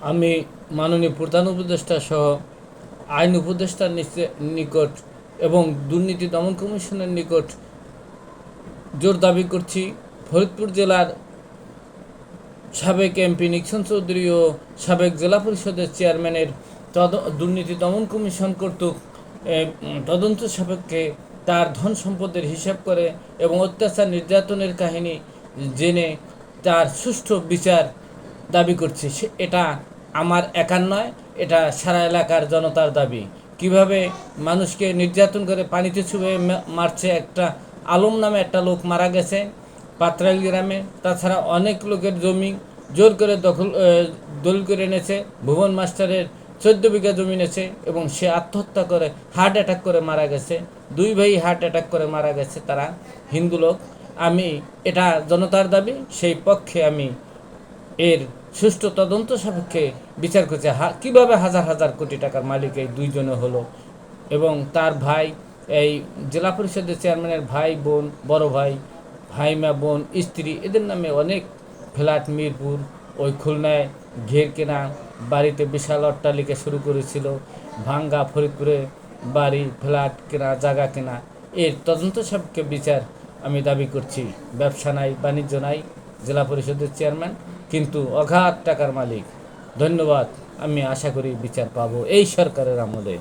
আমি মাননীয় প্রধান উপদেষ্টা সহ আইন উপদেষ্টার নিকট এবং দুর্নীতি দমন কমিশনের নিকট জোর দাবি করছি, ফরিদপুর জেলার সাবেক এমপি নিক্সন চৌধুরী ও সাবেক জেলা পরিষদের চেয়ারম্যানের দুর্নীতি দমন কমিশন কর্তৃক তদন্ত সাপেক্ষে তার ধন সম্পদের হিসাব করে এবং অত্যাচার নির্যাতনের কাহিনী জেনে তার সুষ্ঠু বিচার দাবি করছি। এটা আমার একার নয়, এটা সারা এলাকার জনতার দাবি। কিভাবে মানুষকে নির্যাতন করে পানিতে ছুঁয়ে মারছে, একটা আলম নামে একটা লোক মারা গেছে পাত্রাইল গ্রামে। তাছাড়া অনেক লোকের জমি জোর করে দলিল করে এনেছে। ভুবন মাস্টারের 14 বিঘা জমি এনেছে এবং সে আত্মহত্যা করে হার্ট অ্যাটাক করে মারা গেছে। দুই ভাই হার্ট অ্যাটাক করে মারা গেছে, তারা হিন্দু লোক। আমি এটা জনতার দাবি, সেই পক্ষে আমি এর সুষ্ঠু তদন্ত সাপেক্ষে বিচার করছে কীভাবে হাজার হাজার কোটি টাকার মালিক এই দুইজনে হলো। এবং তার ভাই, এই জেলা পরিষদের চেয়ারম্যানের ভাই বোন, বড় ভাই, ভাইমা বোন, স্ত্রী, এদের নামে অনেক ফ্ল্যাট মিরপুর ওই খুলনায় ঘের কেনা, বাড়িতে বিশাল অট্টালিকা শুরু করেছিল, ভাঙ্গা ফরিদপুরে বাড়ি ফ্ল্যাট কেনা, জায়গা কেনা। এর তদন্ত সাপেক্ষে বিচার আমি দাবি করছি। ব্যবসা নাই, বাণিজ্য নাই, জেলা পরিষদের চেয়ারম্যান কিন্তু অগাধ টাকার মালিক। ধন্যবাদ। আমি আশা করি বিচার পাবো এই সরকারের আমলে।